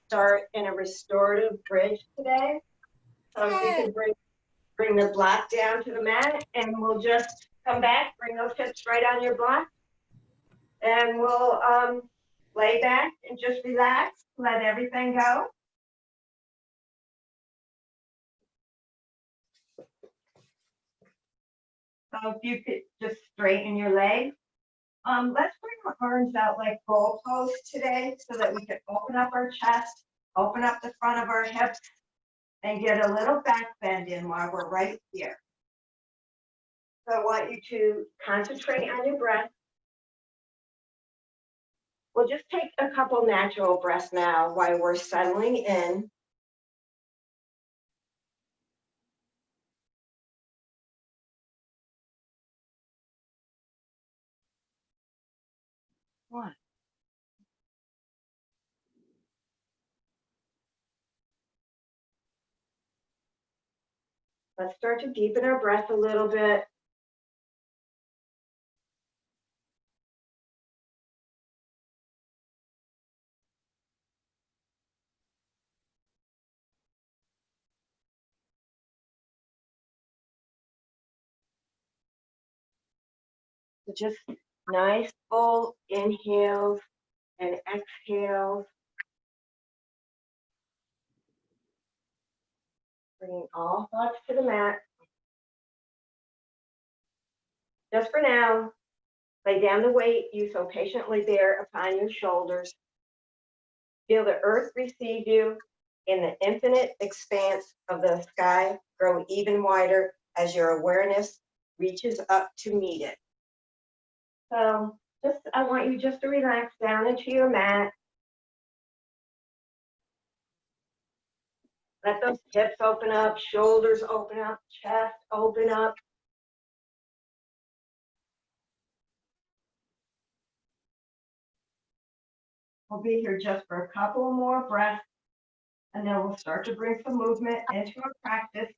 start in a restorative bridge today. So if you could bring the block down to the mat, and we'll just come back, bring those hips right on your block, and we'll lay back and just relax, let everything go. So if you could just straighten your legs. Let's bring our arms out like goalposts today so that we can open up our chest, open up the front of our hips, and get a little back bend in while we're right here. So I want you to concentrate on your breath. We'll just take a couple natural breaths now while we're settling in. One. Let's start to deepen our breath a little bit. So just nice full inhales and exhales. Bringing all thoughts to the mat. Just for now, lay down the weight you so patiently bear upon your shoulders. Feel the earth receive you in the infinite expanse of the sky grow even wider as your awareness reaches up to meet it. So I want you just to relax down into your mat. Let those hips open up, shoulders open up, chest open up. We'll be here just for a couple more breaths, and then we'll start to bring some movement into our practice.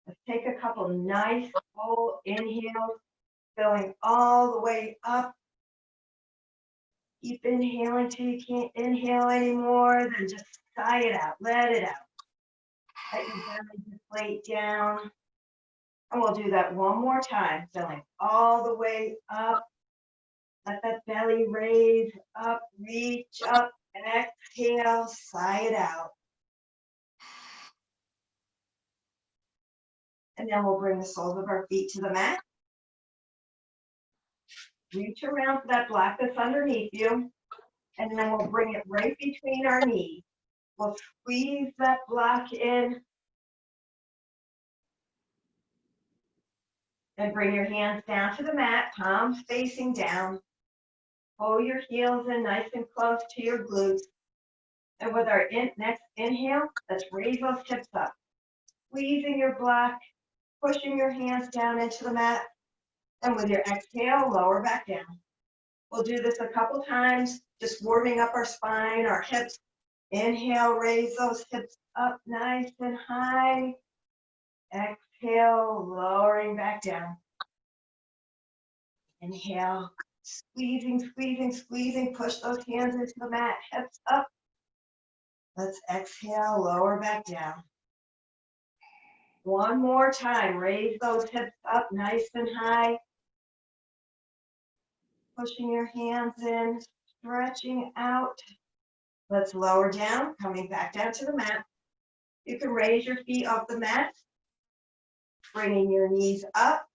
Let's take a couple nice full inhales, filling all the way up. Keep inhaling till you can't inhale anymore, then just sigh it out, let it out. Let your belly deflate down. And we'll do that one more time, filling all the way up. Let that belly raise up, reach up, and exhale, sigh it out. And then we'll bring the soles of our feet to the mat. Reach around for that block that's underneath you. And then we'll bring it right between our knees. We'll squeeze that block in. And bring your hands down to the mat, palms facing down. Pull your heels in nice and close to your glutes. And with our next inhale, let's raise those hips up. Squeezing your block, pushing your hands down into the mat. And with your exhale, lower back down. We'll do this a couple times, just warming up our spine, our hips. Inhale, raise those hips up nice and high. Exhale, lowering back down. Inhale, squeezing, squeezing, squeezing. Push those hands into the mat, hips up. Let's exhale, lower back down. One more time, raise those hips up nice and high. Pushing your hands in, stretching out. Let's lower down, coming back down to the mat. You can raise your feet off the mat, bringing your knees up,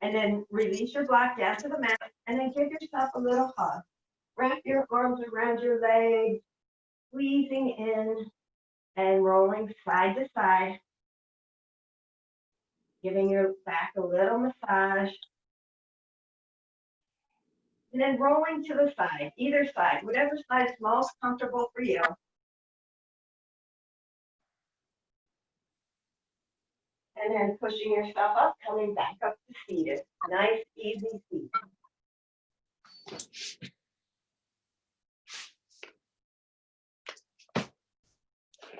and then release your block down to the mat, and then give yourself a little hug. Wrap your arms around your legs, squeezing in and rolling side to side, giving your back a little massage. And then rolling to the side, either side, whatever side is most comfortable for you. And then pushing yourself up, coming back up to seated. Nice, easy seat.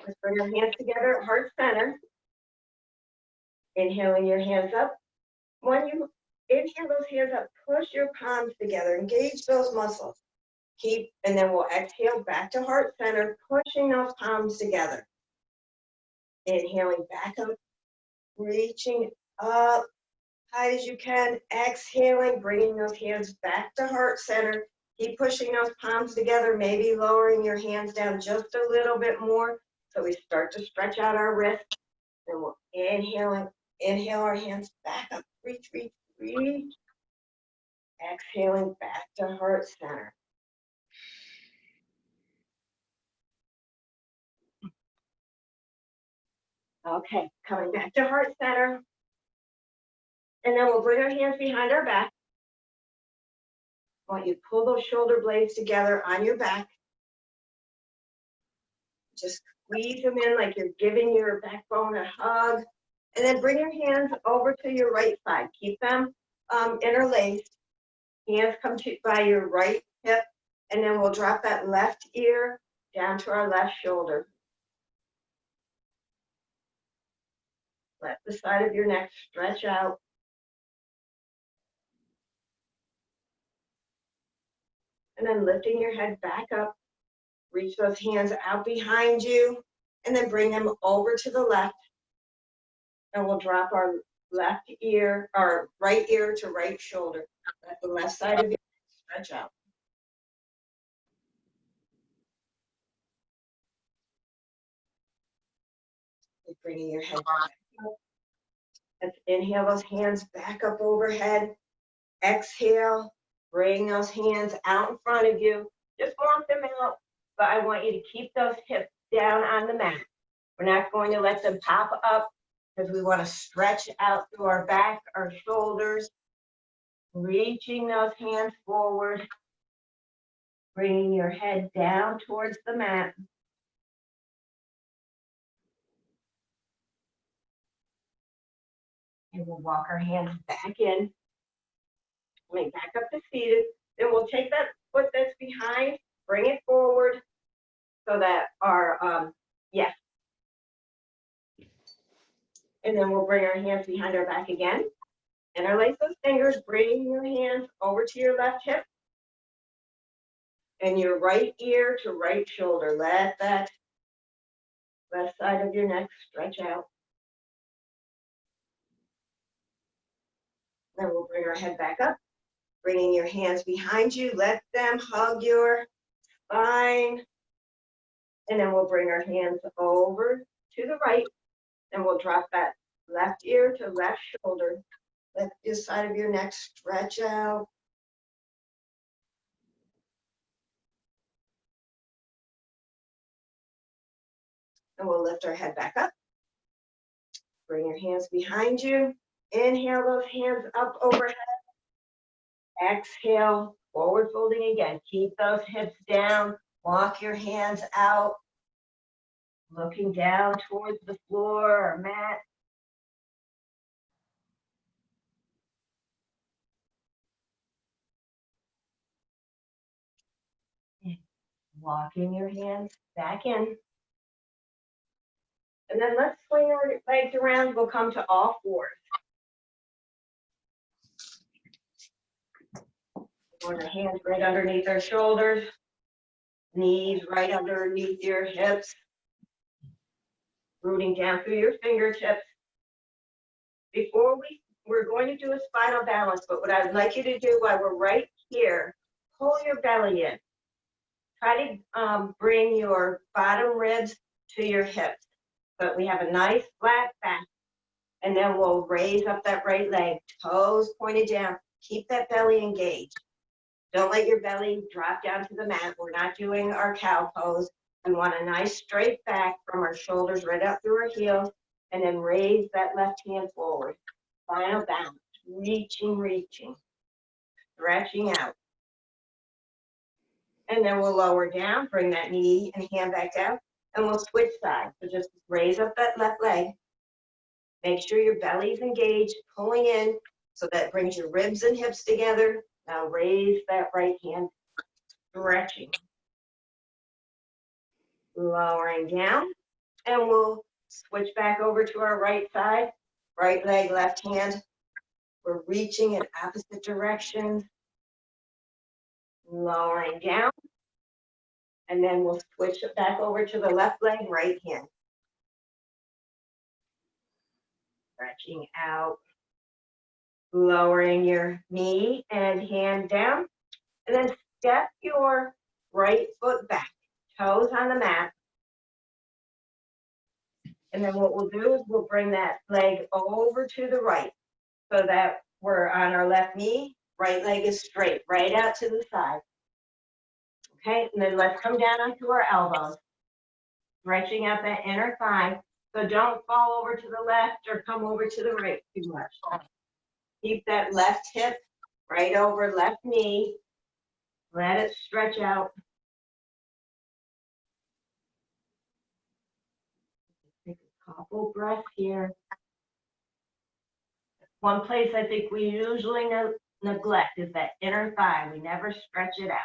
Let's bring our hands together at heart center. Inhaling your hands up. When you inhale those hands up, push your palms together, engage those muscles. And then we'll exhale back to heart center, pushing those palms together. Inhaling back up, reaching up high as you can. Exhaling, bringing those hands back to heart center. Keep pushing those palms together, maybe lowering your hands down just a little bit more so we start to stretch out our wrists. Then we'll inhale our hands back up, reach, reach, reach. Exhaling back to heart center. Okay, coming back to heart center. And then we'll bring our hands behind our back. I want you to pull those shoulder blades together on your back. Just squeeze them in like you're giving your backbone a hug. And then bring your hands over to your right side. Keep them interlaced. Hands come by your right hip. And then we'll drop that left ear down to our left shoulder. Let the side of your neck stretch out. And then lifting your head back up. Reach those hands out behind you. And then bring them over to the left. And we'll drop our left ear, our right ear to right shoulder. Let the left side of your neck stretch out. And bringing your head back up. Let's inhale those hands back up overhead. Exhale, bring those hands out in front of you. Just walk them out, but I want you to keep those hips down on the mat. We're not going to let them pop up because we want to stretch out through our back, our shoulders, reaching those hands forward, bringing your head down towards the mat. And we'll walk our hands back in. Coming back up to seated. Then we'll take that foot that's behind, bring it forward so that our, yes. And then we'll bring our hands behind our back again. Interlace those fingers, bring your hands over to your left hip and your right ear to right shoulder. Let that left side of your neck stretch out. Then we'll bring our head back up, bringing your hands behind you. Let them hug your spine. And then we'll bring our hands over to the right, and we'll drop that left ear to left shoulder. Let this side of your neck stretch out. And we'll lift our head back up. Bring your hands behind you. Inhale those hands up overhead. Exhale, forward folding again. Keep those hips down. Walk your hands out. Looking down towards the floor or mat. Walking your hands back in. And then let's swing our legs around. We'll come to all fours. Put our hands right underneath our shoulders. Knees right underneath your hips. Rooting down through your fingertips. Before we're going to do a spinal balance, but what I'd like you to do while we're right here, pull your belly in. Try to bring your bottom ribs to your hips. But we have a nice flat back. And then we'll raise up that right leg, toes pointed down. Keep that belly engaged. Don't let your belly drop down to the mat. We're not doing our cow pose. We want a nice straight back from our shoulders right up through our heels. And then raise that left hand forward. Final balance. Reaching, reaching. Stretching out. And then we'll lower down, bring that knee and hand back down. And we'll switch sides. So just raise up that left leg. Make sure your belly's engaged, pulling in, so that brings your ribs and hips together. Now raise that right hand, stretching. Lowering down. And we'll switch back over to our right side, right leg, left hand. We're reaching in opposite directions, lowering down, and then we'll switch it back over to the left leg, right hand. Stretching out, lowering your knee and hand down, and then step your right foot back, toes on the mat. And then what we'll do is we'll bring that leg over to the right so that we're on our left knee, right leg is straight, right out to the side. Okay, and then let's come down onto our elbows, stretching out that inner thigh. So don't fall over to the left or come over to the right too much. Keep that left hip right over left knee. Let it stretch out. Take a couple breaths here. One place I think we usually neglect is that inner thigh. We never stretch it out.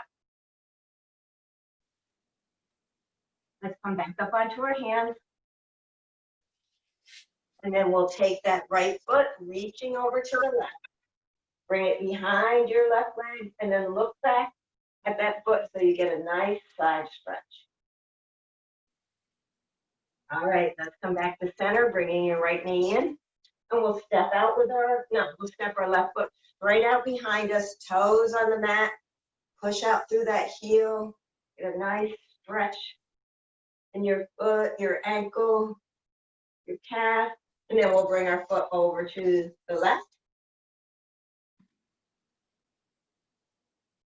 Let's come back up onto our hands. And then we'll take that right foot, reaching over to the left. Bring it behind your left leg, and then look back at that foot so you get a nice side stretch. All right, let's come back to center, bringing your right knee in. And we'll step out with we'll step our left foot straight out behind us, toes on the mat. Push out through that heel. Get a nice stretch in your foot, your ankle, your calf. And then we'll bring our foot over to the left.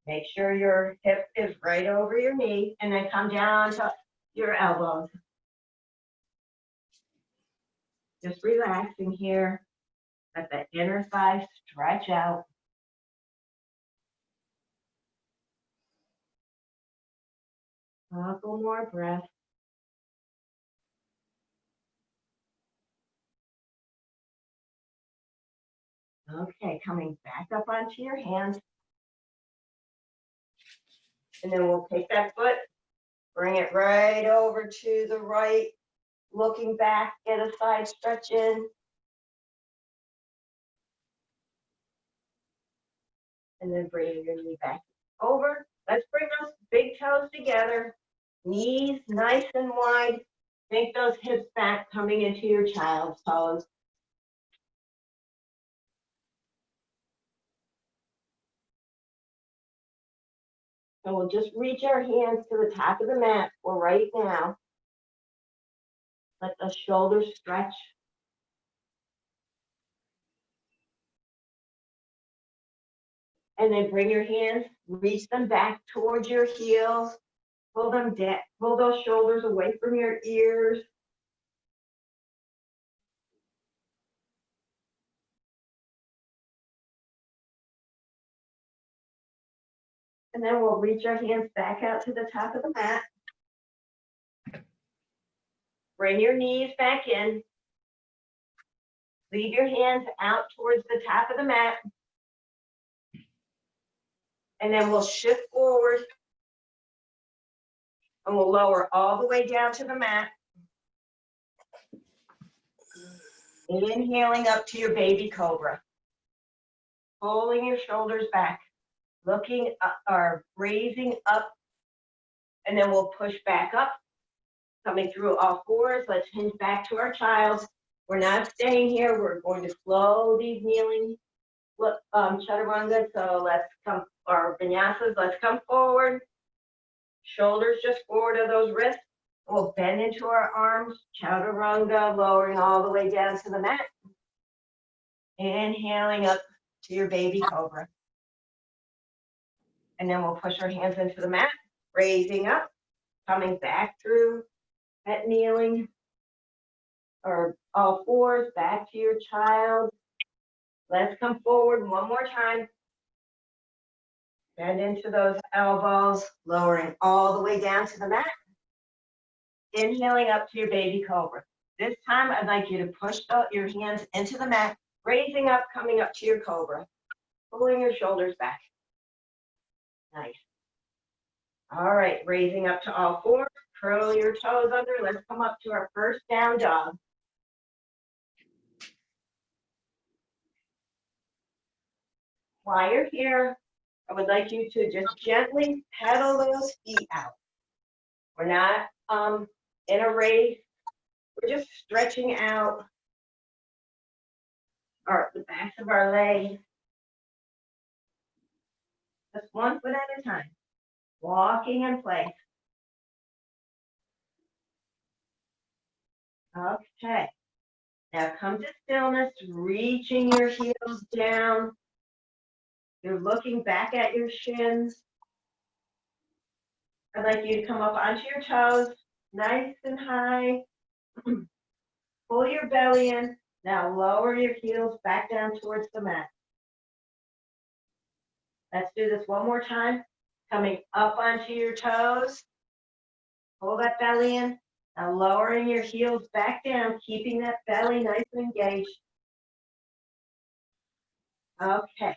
Make sure your hip is right over your knee, and then come down to your elbows. Just relaxing here. Let the inner thigh stretch out. A couple more breaths. Okay, coming back up onto your hands. And then we'll take that foot, bring it right over to the right, looking back, get a side stretch in. And then bring your knee back over. Let's bring those big toes together, knees nice and wide. Think those hips back, coming into your child's pose. And we'll just reach our hands to the top of the mat for right now. Let the shoulders stretch. And then bring your hands, reach them back towards your heels. Pull them down, pull those shoulders away from your ears. And then we'll reach our hands back out to the top of the mat. Bring your knees back in. Lead your hands out towards the top of the mat. And then we'll shift forward. And we'll lower all the way down to the mat. Inhaling up to your baby cobra. Pulling your shoulders back. Looking up, or raising up. And then we'll push back up. Coming through all fours. Let's hinge back to our child. We're not staying here. We're going to flow these kneeling chaturanga. So let's come, or vinyasas. Let's come forward. Shoulders just forward of those wrists. We'll bend into our arms. Chaturanga, lowering all the way down to the mat. Inhaling up to your baby cobra. And then we'll push our hands into the mat. Raising up. Coming back through that kneeling, or all fours, back to your child. Let's come forward one more time. Bend into those elbows, lowering all the way down to the mat. Inhaling up to your baby cobra. This time, I'd like you to push your hands into the mat, raising up, coming up to your cobra, pulling your shoulders back. Nice. All right, raising up to all fours. curl your toes under. Let's come up to our first down dog. While you're here, I would like you to just gently pedal those feet out. We're not in a race. We're just stretching out the backs of our legs. Just one foot at a time. Walking in place. Okay. Now come to stillness, reaching your heels down. You're looking back at your shins. I'd like you to come up onto your toes, nice and high. Pull your belly in. Now lower your heels back down towards the mat. Let's do this one more time. Coming up onto your toes. Pull that belly in. Now lowering your heels back down, keeping that belly nice and engaged. Okay,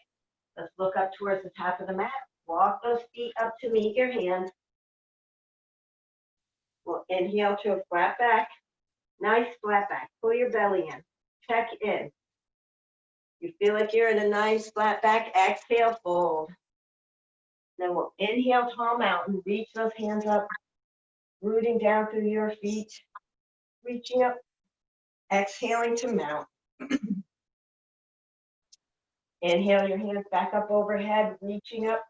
let's look up towards the top of the mat. Walk those feet up to meet your hands. We'll inhale to a flat back. Nice flat back. Pull your belly in. Check in. You feel like you're in a nice flat back. Exhale, fold. Then we'll inhale, tall mountain. Reach those hands up. Rooting down through your feet. Reaching up. Exhaling to mount. Inhale your hands back up overhead. Reaching up.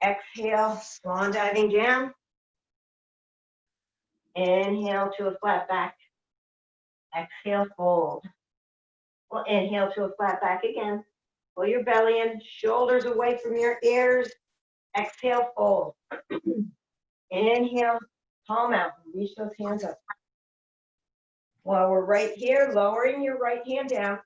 Exhale, swan diving down. Inhale to a flat back. Exhale, fold. We'll inhale to a flat back again. Pull your belly in, shoulders away from your ears. Exhale, fold. Inhale, tall mountain. Reach those hands up. While we're right here, lowering your right hand down.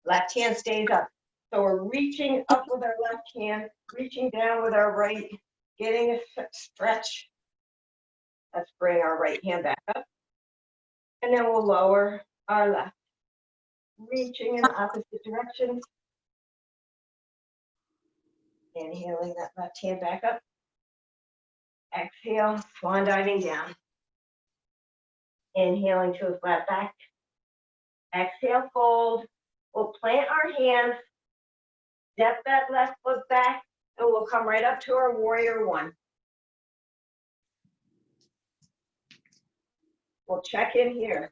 Left hand stays up. So we're reaching up with our left hand, reaching down with our right, getting a stretch. Let's bring our right hand back up. And then we'll lower our left. Reaching in opposite directions. Inhaling that left hand back up. Exhale, swan diving down. Inhaling to a flat back. Exhale, fold. We'll plant our hands. Step that left foot back. And we'll come right up to our warrior one. We'll check in here.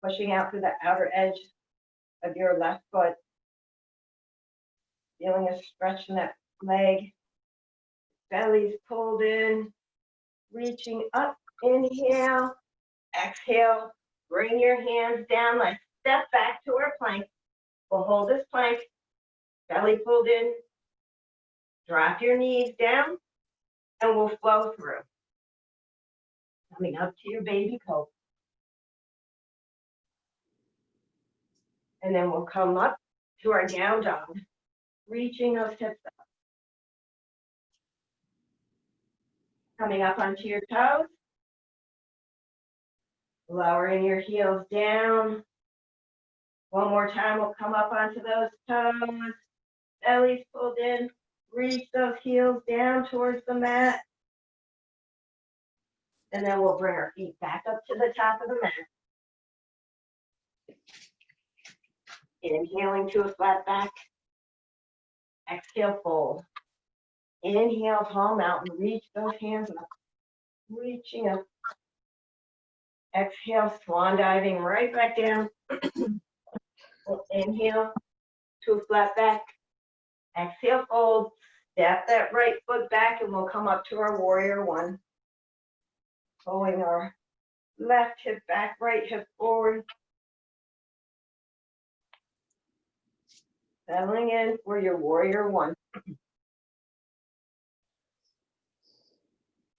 Pushing out through the outer edge of your left foot. Feeling a stretch in that leg. Belly's pulled in. Reaching up. Inhale. Exhale. Bring your hands down. Let's step back to our plank. We'll hold this plank. Belly pulled in. Drop your knees down. And we'll flow through. Coming up to your baby cobra. And then we'll come up to our down dog. Reaching those hips up. Coming up onto your toes. Lowering your heels down. One more time, we'll come up onto those toes. Belly's pulled in. Reach those heels down towards the mat. And then we'll bring our feet back up to the top of the mat. Inhaling to a flat back. Exhale, fold. Inhale, tall mountain. Reach those hands up. Reaching up. Exhale, swan diving right back down. We'll inhale to a flat back. Exhale, fold. Step that right foot back and we'll come up to our warrior one. Pulling our left hip back, right hip forward. Settling in for your warrior one.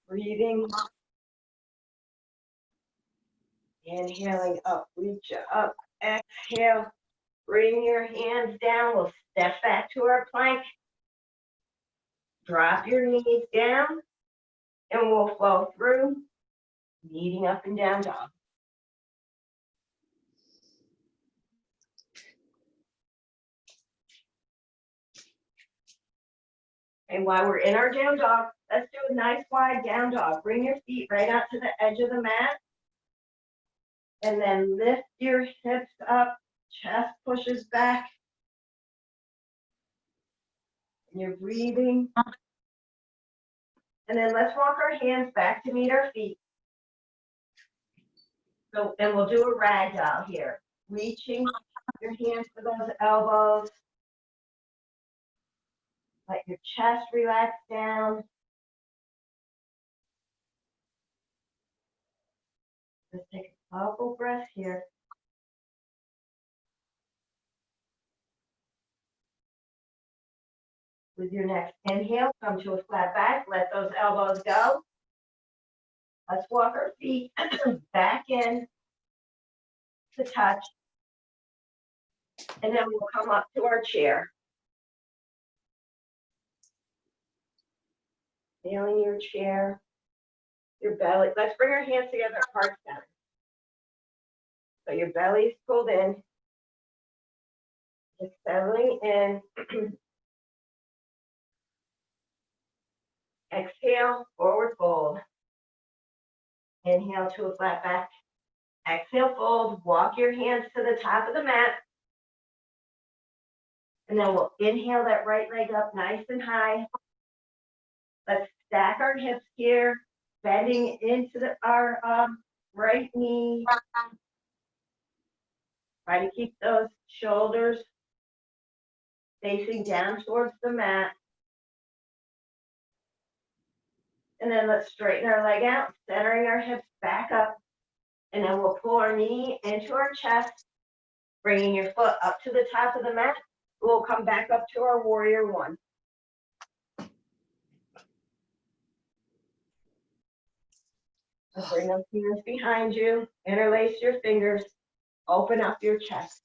Breathing. Inhaling up, reach up, exhale. Bring your hands down. We'll step back to our plank. Drop your knees down. And we'll flow through, kneading up and down dog. And while we're in our down dog, let's do a nice wide down dog. Bring your feet right out to the edge of the mat. And then lift your hips up, chest pushes back. And you're breathing. And then let's walk our hands back to meet our feet. So, and we'll do a ragdoll here. Reaching your hands for those elbows. Let your chest relax down. Let's take a couple breaths here. With your next inhale, come to a flat back. Let those elbows go. Let's walk our feet back in to touch. And then we'll come up to our chair. Feeling your chair, your belly. Let's bring our hands together at heart center. So your belly's pulled in. Just settling in. Exhale, forward fold. Inhale to a flat back. Exhale, fold. Walk your hands to the top of the mat. And then we'll inhale that right leg up nice and high. Let's stack our hips here, bending into our right knee. Try to keep those shoulders facing down towards the mat. And then let's straighten our leg out, centering our hips back up. And then we'll pull our knee into our chest, bringing your foot up to the top of the mat. We'll come back up to our warrior one. Bring those hands behind you, interlace your fingers, open up your chest.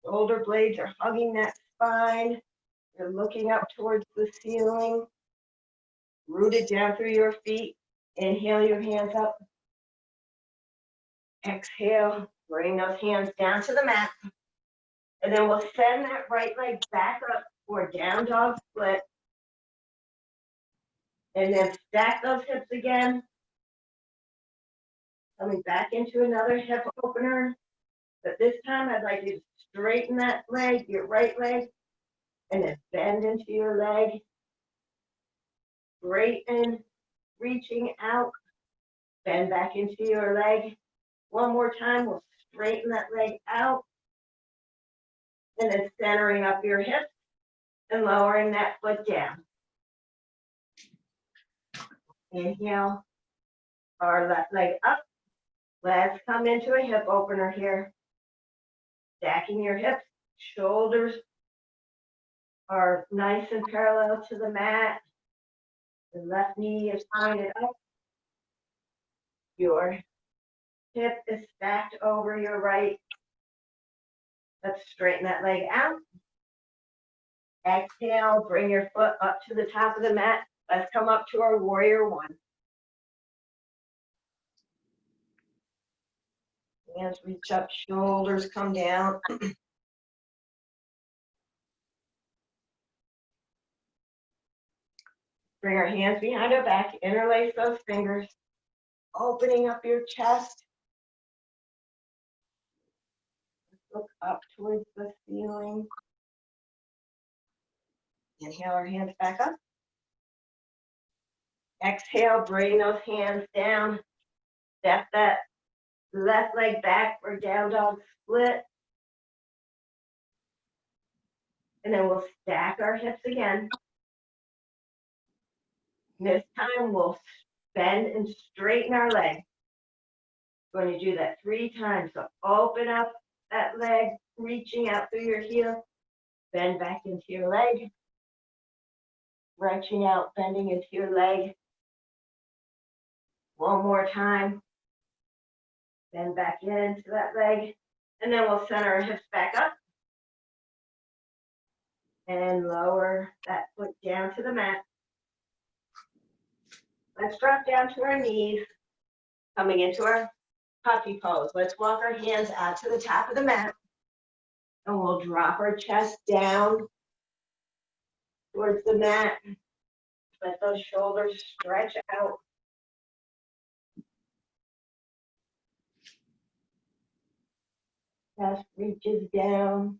Shoulder blades are hugging that spine. You're looking up towards the ceiling. Rooted down through your feet. Inhale your hands up. Exhale, bring those hands down to the mat. And then we'll send that right leg back up for down dog split. And then stack those hips again. Coming back into another hip opener. But this time I'd like you to straighten that leg, your right leg, and then bend into your leg. Straighten, reaching out, bend back into your leg. One more time, we'll straighten that leg out. And then centering up your hips and lowering that foot down. Inhale, our left leg up. Let's come into a hip opener here. Stacking your hips, shoulders are nice and parallel to the mat. The left knee is pointed up. Your hip is stacked over your right. Let's straighten that leg out. Exhale, bring your foot up to the top of the mat. Let's come up to our warrior one. Hands reach up, shoulders come down. Bring our hands behind our back, interlace those fingers, opening up your chest. Look up towards the ceiling. Inhale our hands back up. Exhale, bring those hands down. Step that left leg back for down dog split. And then we'll stack our hips again. This time we'll bend and straighten our leg. We're going to do that 3 times. So open up that leg, reaching out through your heel. Bend back into your leg. Stretching out, bending into your leg. One more time. Bend back into that leg. And then we'll center our hips back up. And lower that foot down to the mat. Let's drop down to our knees. Coming into our puppy pose. Let's walk our hands out to the top of the mat. And we'll drop our chest down. towards the mat. Let those shoulders stretch out. Chest reaches down.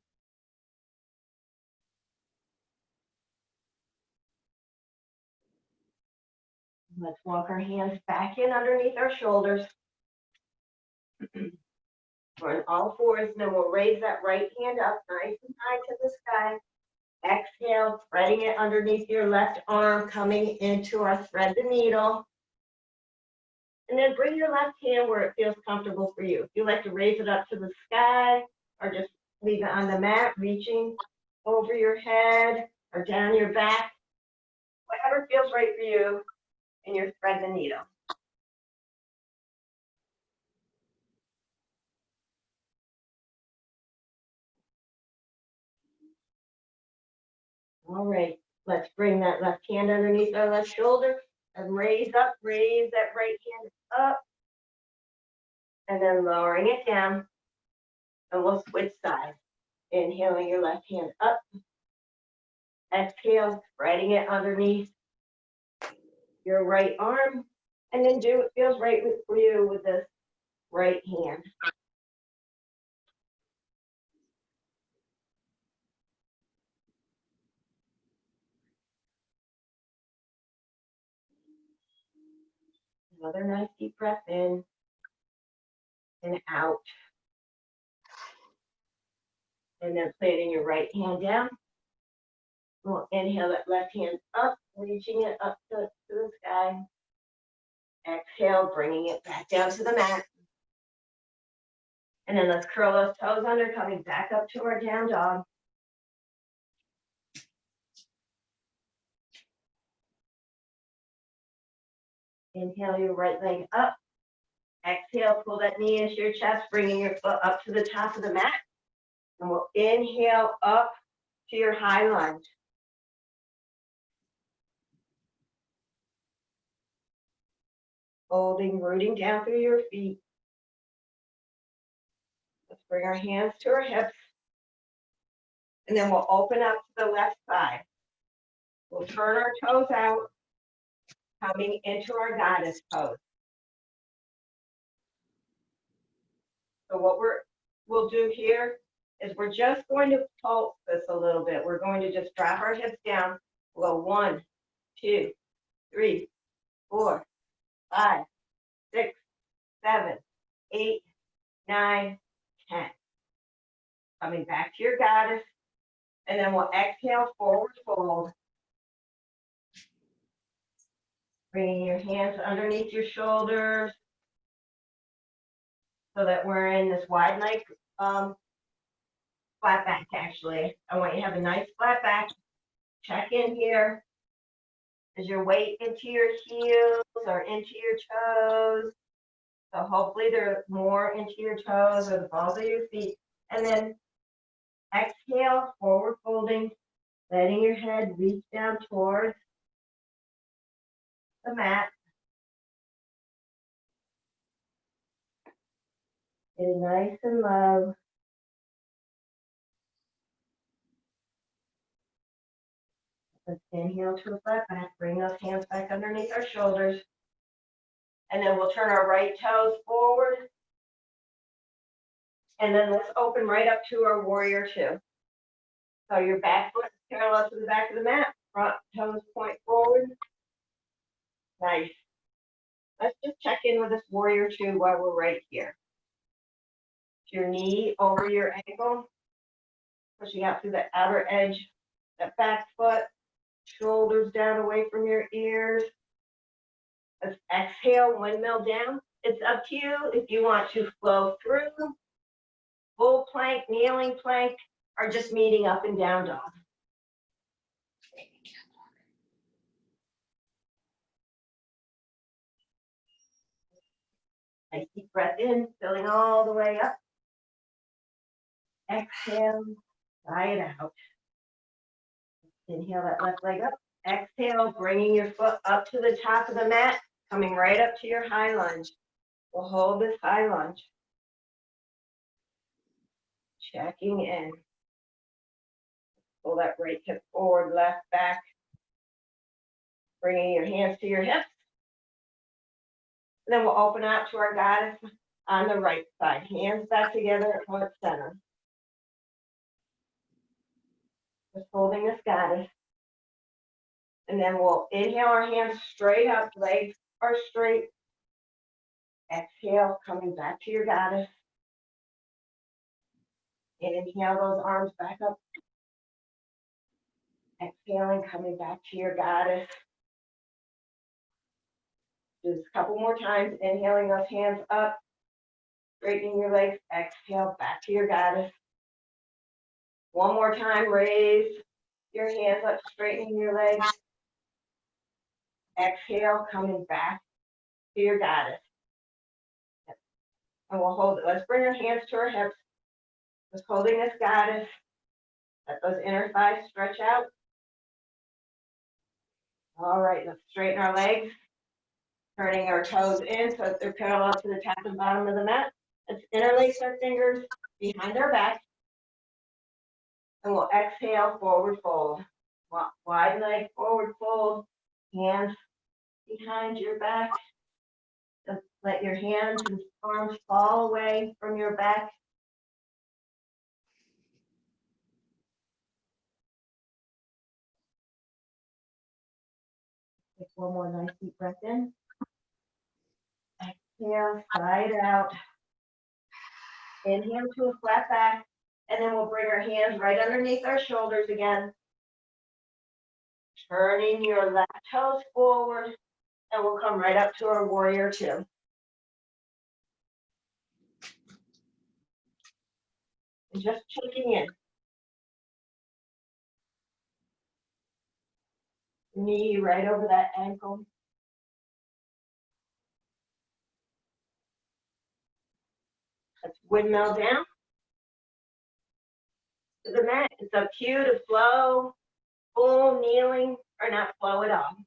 Let's walk our hands back in underneath our shoulders. We're on all fours, and then we'll raise that right hand up nice and high to the sky. Exhale, threading it underneath your left arm, coming into our thread the needle. And then bring your left hand where it feels comfortable for you. If you like to raise it up to the sky or just leave it on the mat, reaching over your head or down your back, whatever feels right for you, and you're threading the needle. All right, let's bring that left hand underneath our left shoulder and raise up, raise that right hand up, and then lowering it down, and we'll switch sides. Inhaling your left hand up, exhale, spreading it underneath your right arm, and then do what feels right for you with this right hand. Another nice deep breath in and out. And then planting your right hand down. We'll inhale that left hand up, reaching it up to the sky. Exhale, bringing it back down to the mat. And then let's curl those toes under, coming back up to our down dog. Inhale your right leg up. Exhale, pull that knee into your chest, bringing your foot up to the top of the mat. And we'll inhale up to your high lunge. Holding, rooting down through your feet. Let's bring our hands to our hips. And then we'll open up to the left side. We'll turn our toes out, coming into our goddess pose. So what we'll do here is we're just going to pulse this a little bit. We're going to just drop our hips down. We'll go 1, 2, 3, 4, 5, 6, 7, 8, 9, 10. Coming back to your goddess. And then we'll exhale, forward fold. Bringing your hands underneath your shoulders so that we're in this wide leg, flat back actually. I want you to have a nice flat back. Check in here. Is your weight into your heels or into your toes? So hopefully they're more into your toes or the balls of your feet. And then exhale, forward folding, letting your head reach down towards the mat. Get nice and low. Let's inhale to a flat back. Bring those hands back underneath our shoulders. And then we'll turn our right toes forward. And then let's open right up to our warrior two. So your back foot is parallel to the back of the mat. Front toes point forward. Nice. Let's just check in with this warrior two while we're right here. Your knee over your ankle. Pushing out through the outer edge, that back foot. Shoulders down away from your ears. Let's exhale, windmill down. It's up to you if you want to flow through, full plank, kneeling plank, or just meeting up and down dog. Nice deep breath in, filling all the way up. Exhale, sigh it out. Inhale that left leg up. Exhale, bringing your foot up to the top of the mat, coming right up to your high lunge. We'll hold this high lunge. Checking in. Pull that right hip forward, left back. Bringing your hands to your hips. And then we'll open out to our goddess on the right side. Hands back together at heart center. Just holding this goddess. And then we'll inhale our hands straight up, legs are straight. Exhale, coming back to your goddess. Inhale those arms back up. Exhaling, coming back to your goddess. Just a couple more times, inhaling those hands up, straightening your legs, exhale, back to your goddess. One more time, raise your hands up, straightening your legs. Exhale, coming back to your goddess. And we'll hold it. Let's bring our hands to our hips. Just holding this goddess. Let those inner thighs stretch out. All right, let's straighten our legs. Turning our toes in so that they're parallel to the top and bottom of the mat. Let's interlace our fingers behind our back. And we'll exhale, forward fold. Wide leg, forward fold. Hands behind your back. Just let your hands and arms fall away from your back. Take one more nice deep breath in. Exhale, side out. Inhale to a flat back. And then we'll bring our hands right underneath our shoulders again. Turning your left toes forward. And we'll come right up to our warrior two. And just checking in. Knee right over that ankle. Let's windmill down to the mat. It's up to you to flow, full kneeling, or not flow at all.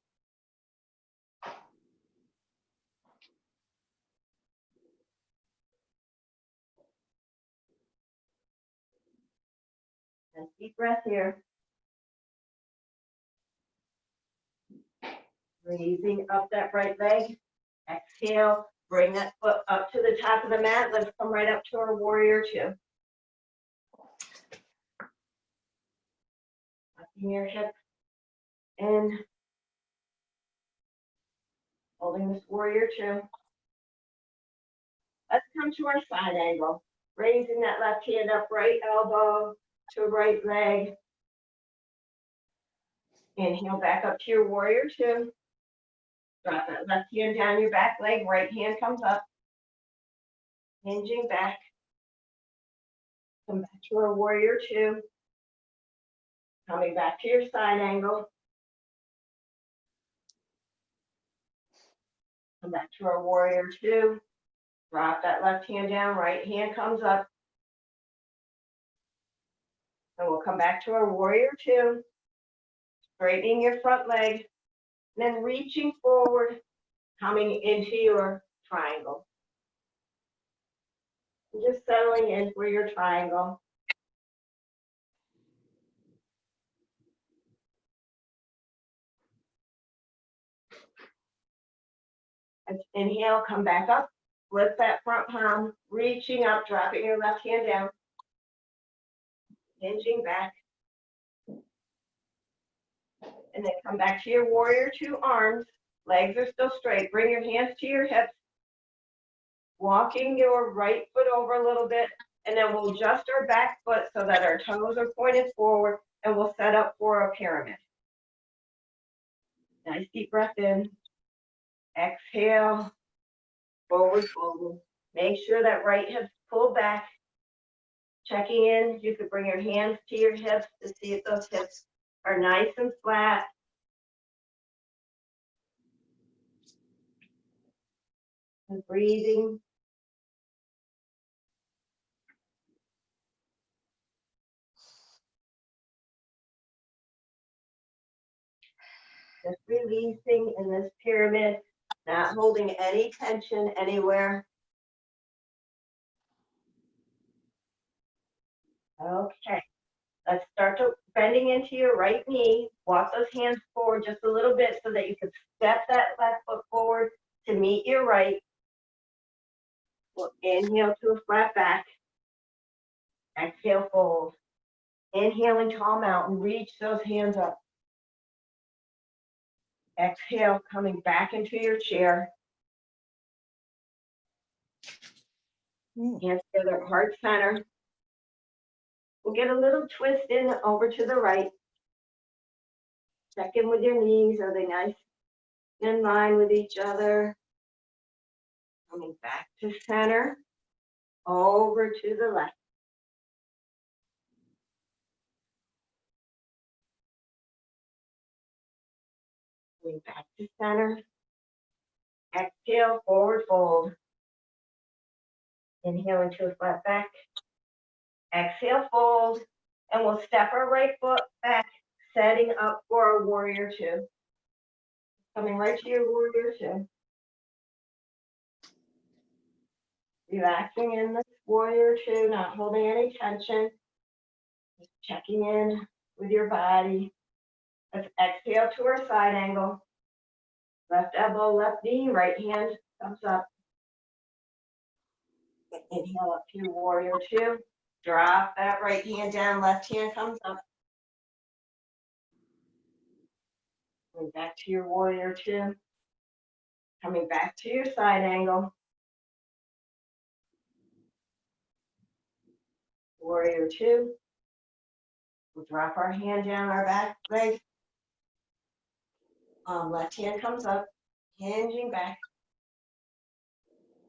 Nice deep breath here. Raising up that right leg. Exhale, bring that foot up to the top of the mat. Let's come right up to our warrior two. Tucking your hip in. Holding this warrior two. Let's come to our side angle. Raising that left hand up, right elbow to right leg. Inhale back up to your warrior two. Drop that left hand down your back leg, right hand comes up. Hinging back. Come back to our warrior two. Coming back to your side angle. Come back to our warrior two. Drop that left hand down, right hand comes up. And we'll come back to our warrior two. Straightening your front leg. And then reaching forward, coming into your triangle. And just settling in for your triangle. Let's inhale, come back up. Lift that front palm, reaching up, dropping your left hand down. Hinging back. And then come back to your warrior two arms. Legs are still straight. Bring your hands to your hips. Walking your right foot over a little bit. And then we'll adjust our back foot so that our toes are pointed forward. And we'll set up for a pyramid. Nice deep breath in. Exhale. Forward fold. Make sure that right hip's pulled back. Checking in. You could bring your hands to your hips to see if those hips are nice and flat. And breathing. Just releasing in this pyramid, not holding any tension anywhere. Okay. Let's start to bending into your right knee. Walk those hands forward just a little bit so that you can step that left foot forward to meet your right. We'll inhale to a flat back. Exhale, fold. Inhaling tall mountain, reach those hands up. Exhale, coming back into your chair. Hands together, heart center. We'll get a little twist in over to the right. Check in with your knees. Are they nice in line with each other? Coming back to center, over to the left. Coming back to center. Exhale, forward fold. Inhale into a flat back. Exhale, fold. And we'll step our right foot back, setting up for a warrior two. Coming right to your warrior two. Relaxing in this warrior two, not holding any tension. Just checking in with your body. Let's exhale to our side angle. Left elbow, left knee, right hand comes up. Inhale up to warrior two. Drop that right hand down, left hand comes up. Coming back to your warrior two. Coming back to your side angle. Warrior two. We'll drop our hand down our back leg. Left hand comes up, hinging back.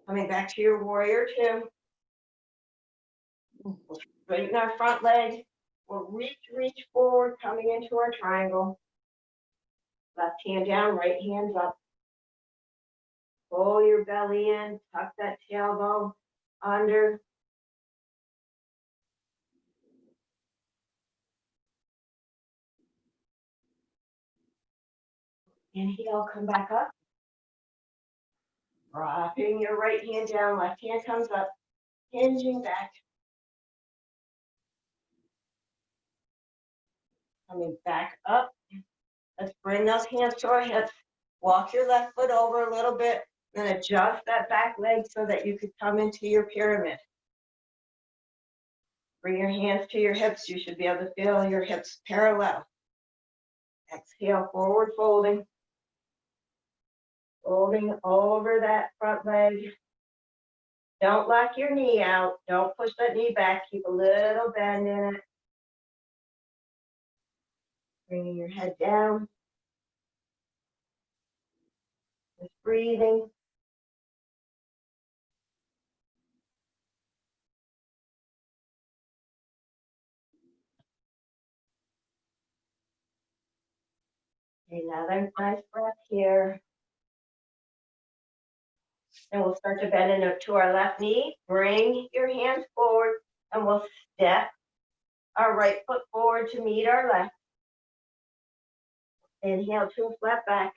Coming back to your warrior two. We'll straighten our front leg. We'll reach forward, coming into our triangle. Left hand down, right hand up. Pull your belly in, tuck that tailbone under. Inhale, come back up. Dropping your right hand down, left hand comes up, hinging back. Coming back up. Let's bring those hands to our hips. Walk your left foot over a little bit, then adjust that back leg so that you could come into your pyramid. Bring your hands to your hips. You should be able to feel your hips parallel. Exhale, forward folding. Folding over that front leg. Don't lock your knee out. Don't push that knee back. Keep a little bend in it. Bringing your head down. Just breathing. Another nice breath here. And we'll start to bend into our left knee. Bring your hands forward and we'll step our right foot forward to meet our left. Inhale to a flat back.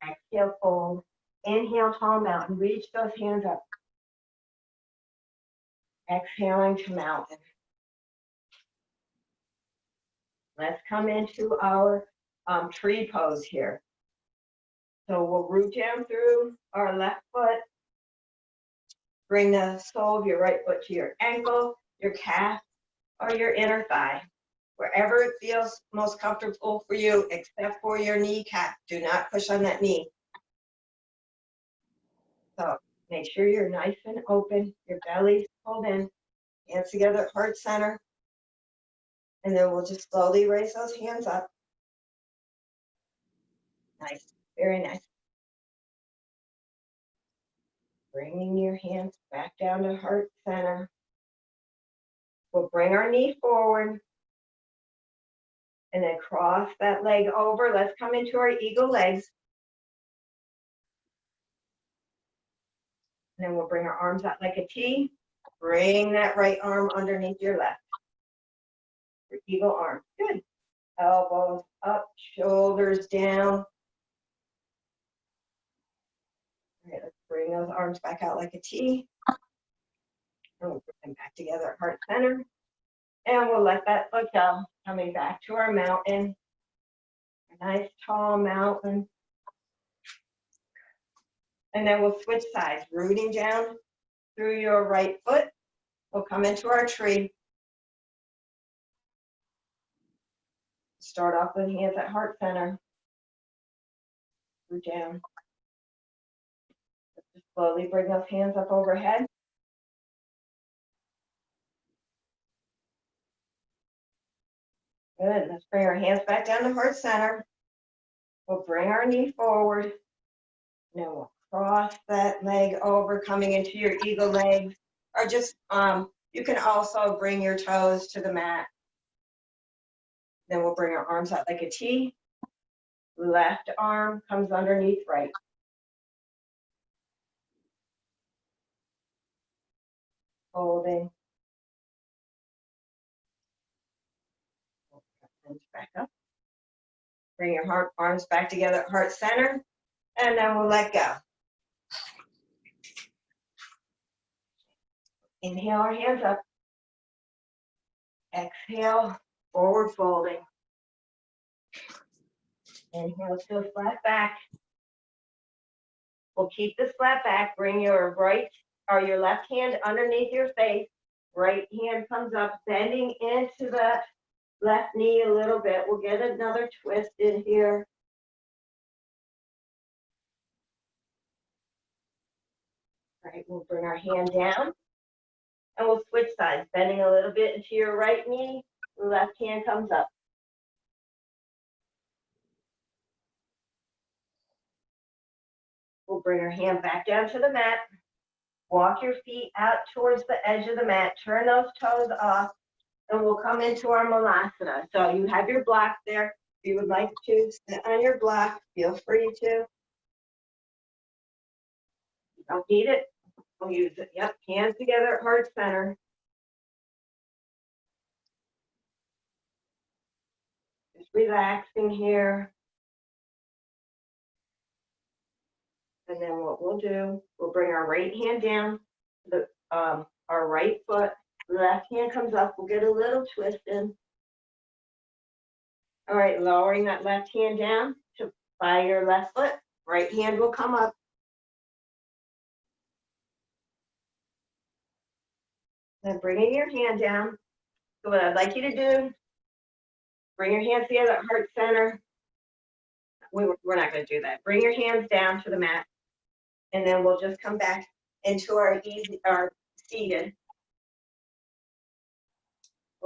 Exhale, fold. Inhale, tall mountain. Reach those hands up. Exhaling to mountain. Let's come into our tree pose here. So we'll root down through our left foot. Bring the sole of your right foot to your ankle, your calf, or your inner thigh. Wherever it feels most comfortable for you, except for your kneecap. Do not push on that knee. So make sure you're nice and open, your belly's pulled in, hands together, heart center. And then we'll just slowly raise those hands up. Nice, very nice. Bringing your hands back down to heart center. We'll bring our knee forward. And then cross that leg over. Let's come into our eagle legs. And then we'll bring our arms out like a T. Bring that right arm underneath your left. Your eagle arm. Good. Elbows up, shoulders down. All right, let's bring those arms back out like a T. And we'll bring them back together at heart center. And we'll let that foot go. Coming back to our mountain. A nice tall mountain. And then we'll switch sides, rooting down through your right foot. We'll come into our tree. Start off with hands at heart center. Root down. Just slowly bring those hands up overhead. Good. Let's bring our hands back down to heart center. We'll bring our knee forward. Then we'll cross that leg over, coming into your eagle legs. Or just, you can also bring your toes to the mat. Then we'll bring our arms out like a T. Left arm comes underneath right. Holding. Back up. Bring your arms back together at heart center, and then we'll let go. Inhale our hands up. Exhale, forward folding. Inhale to flat back. We'll keep this flat back. Bring your right or your left hand underneath your face. Right hand comes up, bending into the left knee a little bit. We'll get another twist in here. All right, we'll bring our hand down and we'll switch sides, bending a little bit into your right knee. The left hand comes up. We'll bring our hand back down to the mat. Walk your feet out towards the edge of the mat. Turn those toes off. And we'll come into our Malasana. So you have your block there. If you would like to sit on your block, feel free to. You don't need it. We'll use it. Yep, hands together at heart center. Just relaxing here. And then what we'll do, we'll bring our right hand down, our right foot. Left hand comes up. We'll get a little twist in. All right, lowering that left hand down to by your left foot. Right hand will come up. Then bringing your hand down. So what I'd like you to do, bring your hands together at heart center. We're not going to do that. Bring your hands down to the mat. And then we'll just come back into our seated.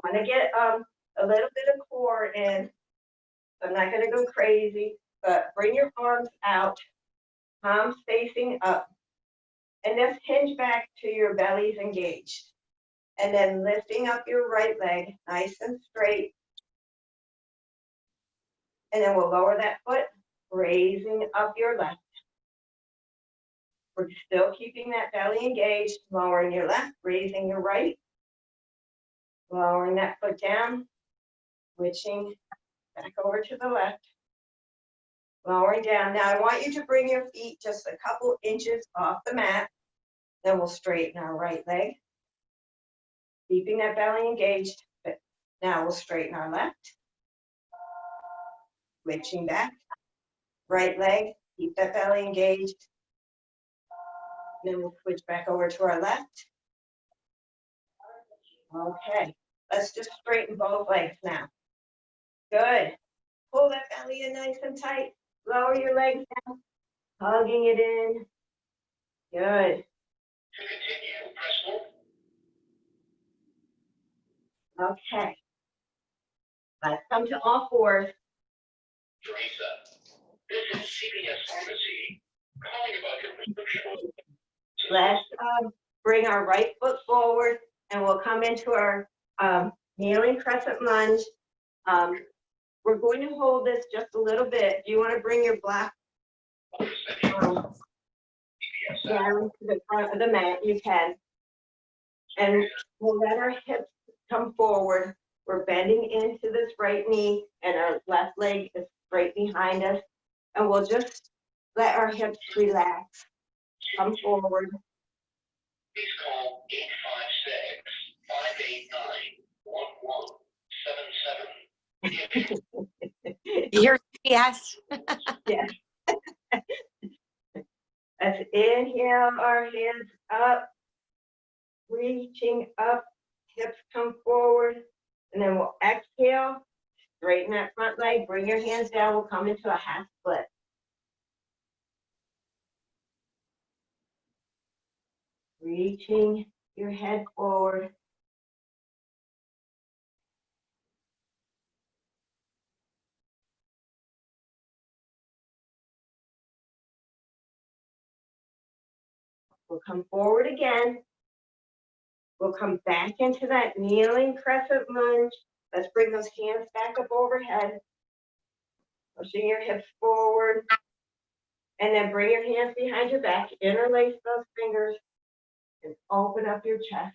Want to get a little bit of core in. I'm not going to go crazy, but bring your arms out, palms facing up, and just hinge back to your bellies engaged. And then lifting up your right leg, nice and straight. And then we'll lower that foot, raising up your left. We're still keeping that belly engaged, lowering your left, raising your right. Lowering that foot down, switching back over to the left, lowering down. Now I want you to bring your feet just a couple inches off the mat. Then we'll straighten our right leg, keeping that belly engaged. But now we'll straighten our left, switching back, right leg, keep that belly engaged. Then we'll switch back over to our left. Okay, let's just straighten both legs now. Good. Pull that belly in nice and tight. Lower your legs down, hugging it in. Good. Okay. Let's come to all fours. Teresa, this is CVS Pharmacy. Calling about your prescription. Let's bring our right foot forward and we'll come into our kneeling crescent lunge. We're going to hold this just a little bit. Do you want to bring your block down to the front of the mat? You can. And we'll let our hips come forward. We're bending into this right knee and our left leg is straight behind us. And we'll just let our hips relax. Come forward. Please call 856-589-1111. Yes. Yes. Let's inhale our hands up, reaching up, hips come forward, and then we'll exhale, straighten that front leg, bring your hands down, we'll come into a half split. Reaching your head forward. We'll come forward again. We'll come back into that kneeling crescent lunge. Let's bring those hands back up overhead. Pushing your hips forward. And then bring your hands behind your back. Interlace those fingers and open up your chest.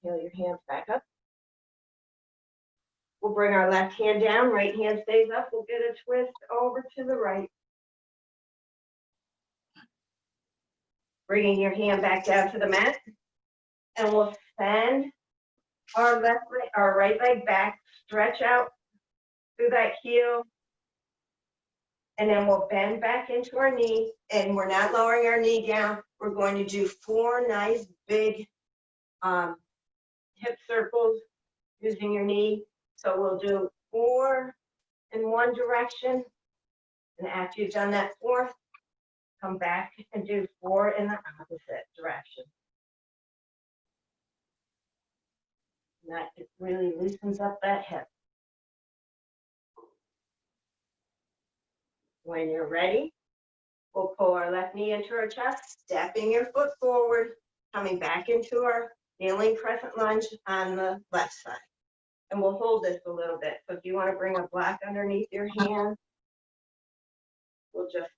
Inhale your hands back up. We'll bring our left hand down. Right hand stays up. We'll get a twist over to the right. Bringing your hand back down to the mat. And we'll send our right leg back, stretch out through that heel. And then we'll bend back into our knee. And we're not lowering our knee down. We're going to do 4 nice big hip circles using your knee. So we'll do 4 in one direction. And after you've done that 4th, come back and do 4 in the opposite direction. And that really loosens up that hip. When you're ready, we'll pull our left knee into our chest, stepping your foot forward, coming back into our kneeling crescent lunge on the left side. And we'll hold this a little bit. So if you want to bring a block underneath your hand, we'll just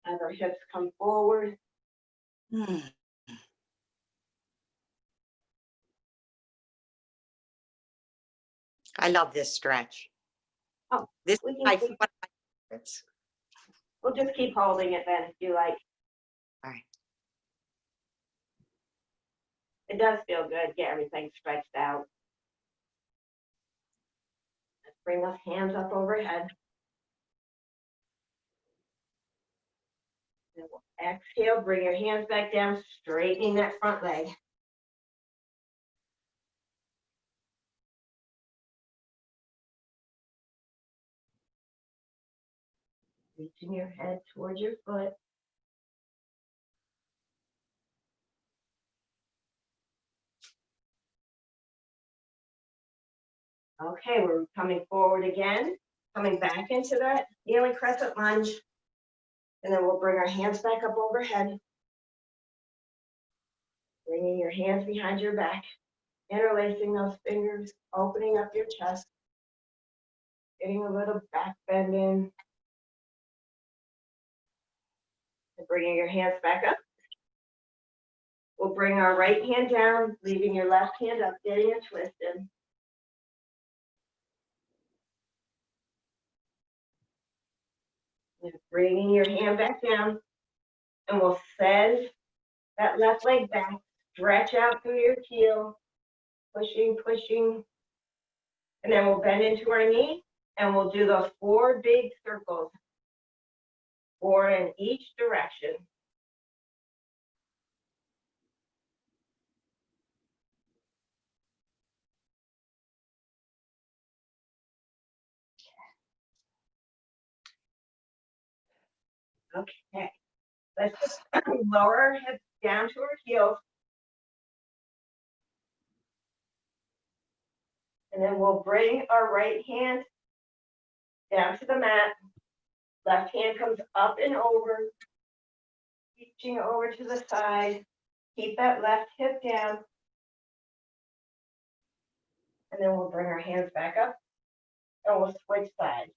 have our hips come forward. I love this stretch. Oh, This is we can one keep- of my favorites. We'll just keep holding it then if you like. All right. It does feel good. Get everything stretched out. Let's bring those hands up overhead. And we'll exhale, bring your hands back down, straightening that front leg. Reaching your head towards your foot. Okay, we're coming forward again, coming back into that kneeling crescent lunge. And then we'll bring our hands back up overhead. Bringing your hands behind your back, interlacing those fingers, opening up your chest, getting a little back bend in. And bringing your hands back up. We'll bring our right hand down, leaving your left hand up, getting a twist in. And bringing your hand back down, and we'll send that left leg back, stretch out through your heel, pushing, pushing, and then we'll bend into our knee, and we'll do those 4 big circles, 4 in each direction. Okay, let's just lower our hips down to our heels. And then we'll bring our right hand down to the mat. Left hand comes up and over, reaching over to the side. Keep that left hip down. And then we'll bring our hands back up and we'll switch sides.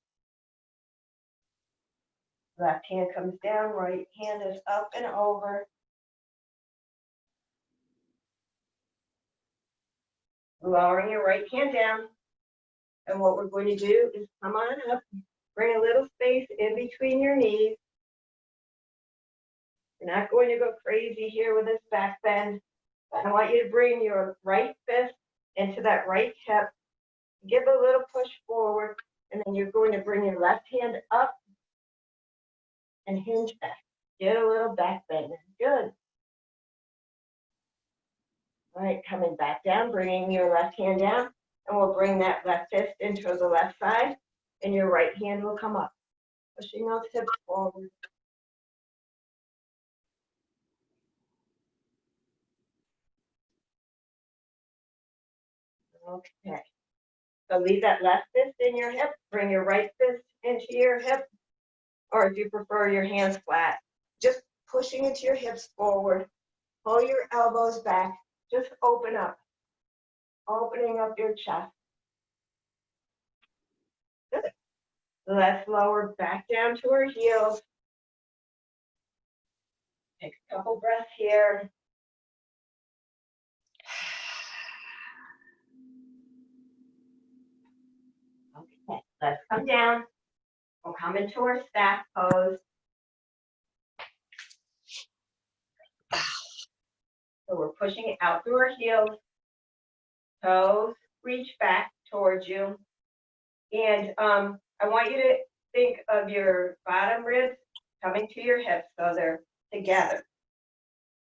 Left hand comes down, right hand is up and over. Lowering your right hand down. And what we're going to do is come on up, bring a little space in between your knees. You're not going to go crazy here with this back bend. I want you to bring your right fist into that right hip. Give a little push forward, and then you're going to bring your left hand up and hinge back. Get a little back bend. Good. All right, coming back down, bringing your left hand down, and we'll bring that left fist into the left side, and your right hand will come up, pushing those hips forward. Okay. So leave that left fist in your hip, bring your right fist into your hip, or if you prefer your hands flat, just pushing into your hips forward. Pull your elbows back, just open up, opening up your chest. Good. Let's lower back down to our heels. Take a couple breaths here. Okay, let's come down. We'll come into our staff pose. So we're pushing it out through our heels. Toes reach back towards you. And I want you to think of your bottom ribs coming to your hips so they're together.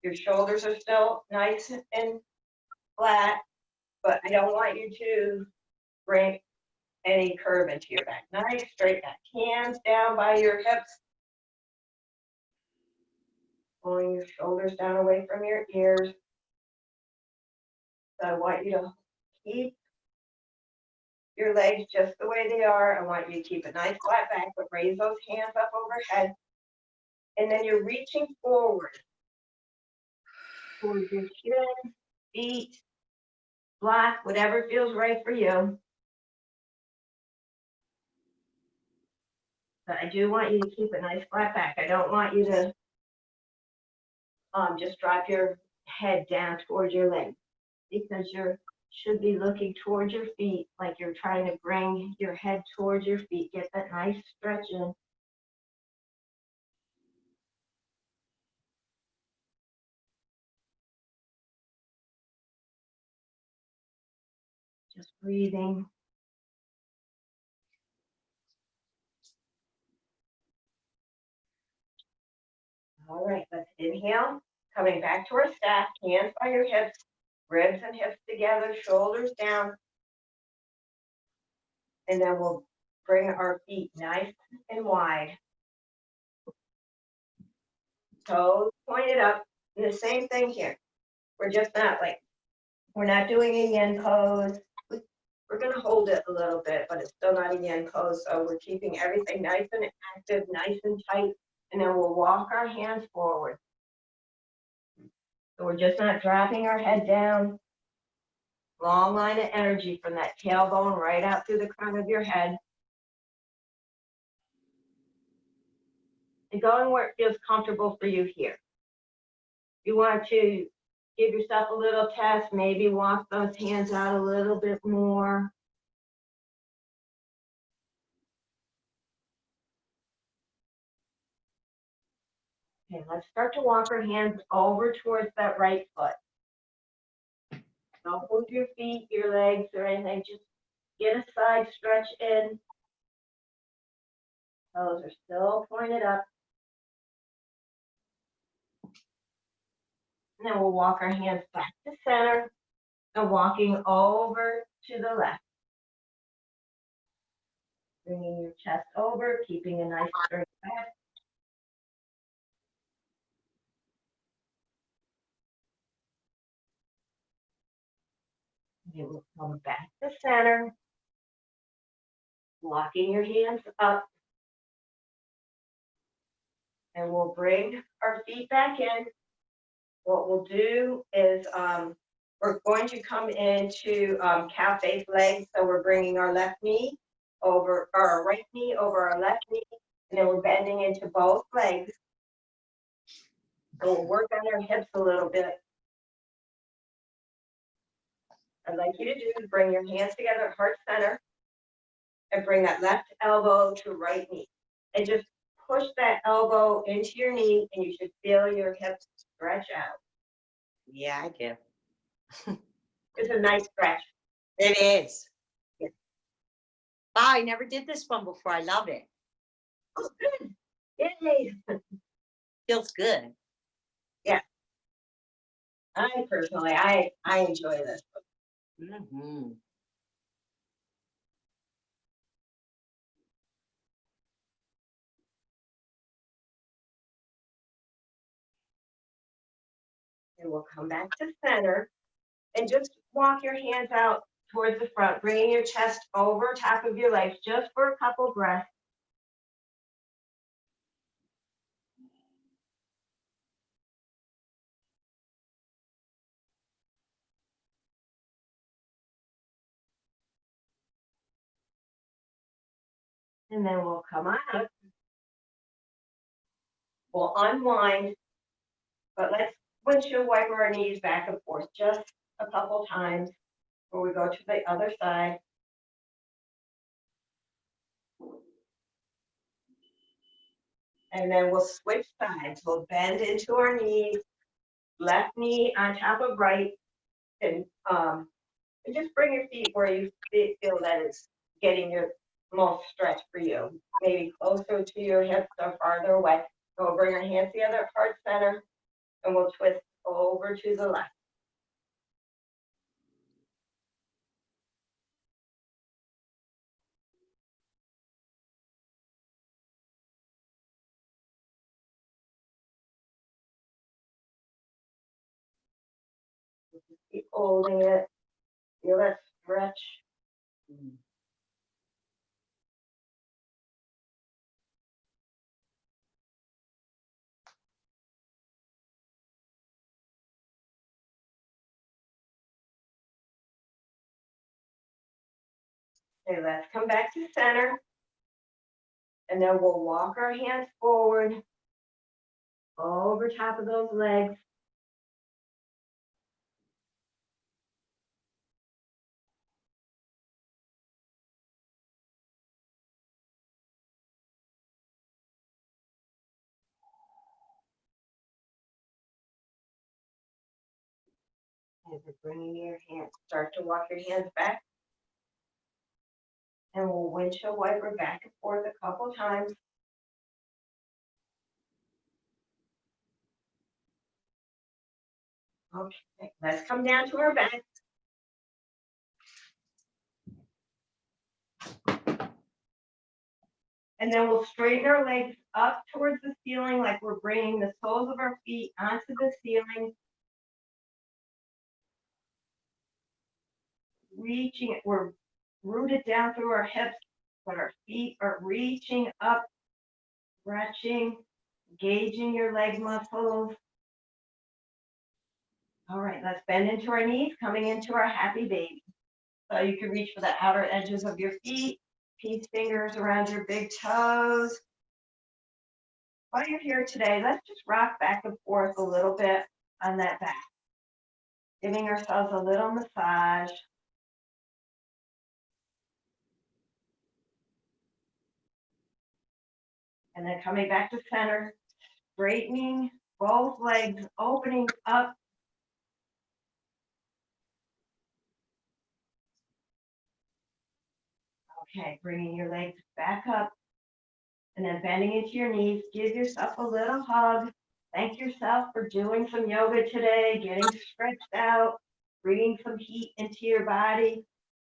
Your shoulders are still nice and flat, but I don't want you to bring any curve into your back. Nice straight back. Hands down by your hips. Pulling your shoulders down away from your ears. So I want you to keep your legs just the way they are. I want you to keep a nice flat back, but raise those hands up overhead. And then you're reaching forward towards your chin, feet, block, whatever feels right for you. But I do want you to keep a nice flat back. I don't want you to just drop your head down towards your legs, because you should be looking towards your feet, like you're trying to bring your head towards your feet. Get that nice stretch in. Just breathing. All right, let's inhale. Coming back to our staff, hands by your hips, ribs and hips together, shoulders down. And then we'll bring our feet nice and wide. Toes pointed up. And the same thing here. We're just not we're not doing a yin pose. We're going to hold it a little bit, but it's still not a yin pose. So we're keeping everything nice and active, nice and tight. And then we'll walk our hands forward. So we're just not dropping our head down. Long line of energy from that tailbone right out through the crown of your head. And going where it feels comfortable for you here. You want to give yourself a little test, maybe walk those hands out a little bit more. Okay, let's start to walk our hands over towards that right foot. Don't move your feet, your legs, or anything. Just get a side stretch in. Toes are still pointed up. And then we'll walk our hands back to center and walking over to the left. Bringing your chest over, keeping a nice straight back. You will come back to center, walking your hands up. And we'll bring our feet back in. What we'll do is we're going to come into calf-face legs. So we're bringing our left knee over, or our right knee over our left knee, and then we're bending into both legs. So we'll work on our hips a little bit. I'd like you to do is bring your hands together at heart center and bring that left elbow to right knee. And just push that elbow into your knee, and you should feel your hips stretch out. Yeah, I do. It's a nice stretch. It is. Yeah. Wow, I never did this one before. I love it. Oh, good. Yay. Feels good. I enjoy this. Mhm. And we'll come back to center and just walk your hands out towards the front, bringing your chest over top of your legs just for a couple breaths. And then we'll come on up. We'll unwind, but let's windshield wiper our knees back and forth just a couple times before we go to the other side. And then we'll switch sides. We'll bend into our knees, left knee on top of right, and just bring your feet where you feel that it's getting your most stretch for you. Maybe closer to your hips or farther away. So we'll bring our hands together at heart center, and we'll twist over to the left. Keep holding it. Feel that stretch. Okay, let's come back to center. And then we'll walk our hands forward over top of those legs. As you're bringing your hands, start to walk your hands back. And we'll windshield wiper back and forth a couple times. Okay, let's come down to our back. And then we'll straighten our legs up towards the ceiling like we're bringing the soles of our feet onto the ceiling. Reaching, we're rooted down through our hips, but our feet are reaching up, stretching, engaging your leg muscles. All right, let's bend into our knees, coming into our happy baby. So you can reach for the outer edges of your feet, peace fingers around your big toes. While you're here today, let's just rock back and forth a little bit on that back, giving ourselves a little massage. And then coming back to center, straightening both legs, opening up. Okay, bringing your legs back up and then bending into your knees. Give yourself a little hug. Thank yourself for doing some yoga today, getting stretched out, bringing some heat into your body.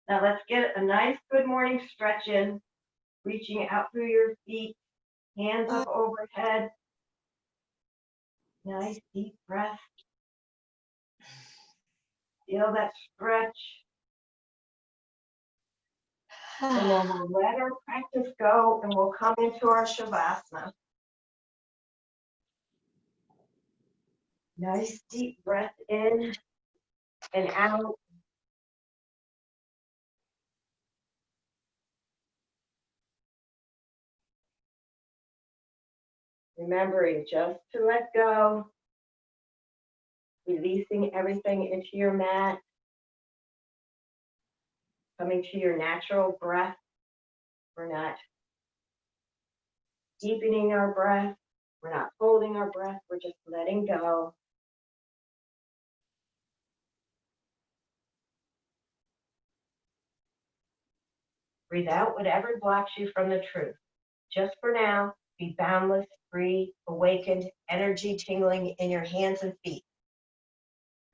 Now let's get a nice good morning stretch in, reaching out through your feet, hands up overhead. Nice deep breath. Feel that stretch. And then we'll let our practice go and we'll come into our Shavasana. Nice deep breath in and out. Remembering just to let go, releasing everything into your mat, coming to your natural breath. We're not deepening our breath. We're not holding our breath. We're just letting go. Breathe out whatever blocks you from the truth. Just for now, be boundless, free, awakened, energy tingling in your hands and feet.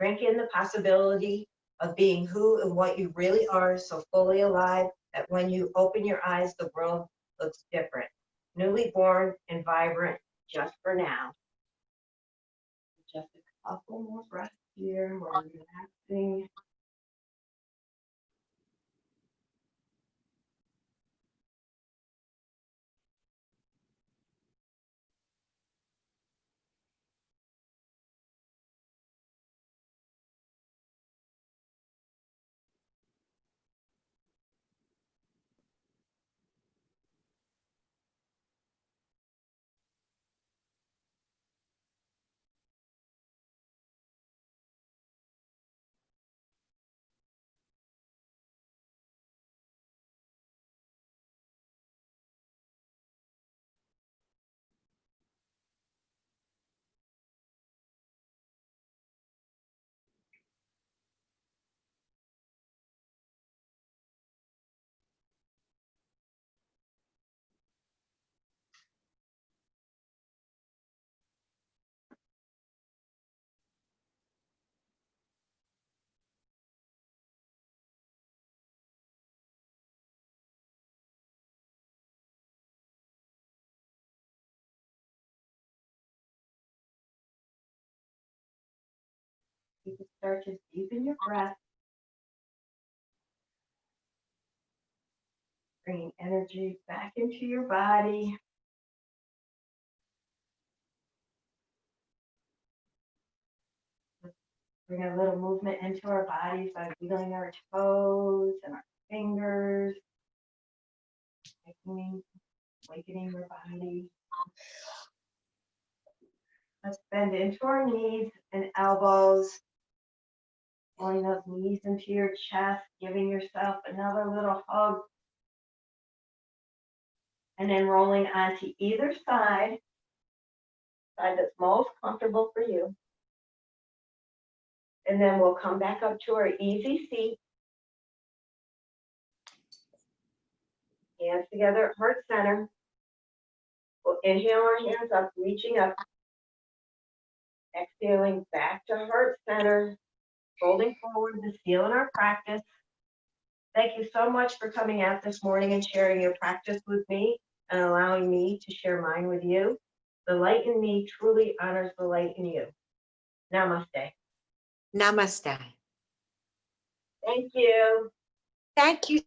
Drink in the possibility of being who and what you really are, so fully alive that when you open your eyes, the world looks different. Newly born and vibrant, just for now. Just a couple more breaths here. We're relaxing. You can start to deepen your breath, bringing energy back into your body. Bring a little movement into our bodies by wiggling our toes and our fingers, awakening your body. Let's bend into our knees and elbows, pulling those knees into your chest, giving yourself another little hug, and then rolling onto either side that's most comfortable for you. And then we'll come back up to our easy seat. Hands together at heart center. We'll inhale our hands up, reaching up. Exhaling back to heart center, folding forward the seal in our practice. Thank you so much for coming out this morning and sharing your practice with me and allowing me to share mine with you. The light in me truly honors the light in you. Namaste. Namaste. Thank you. Thank you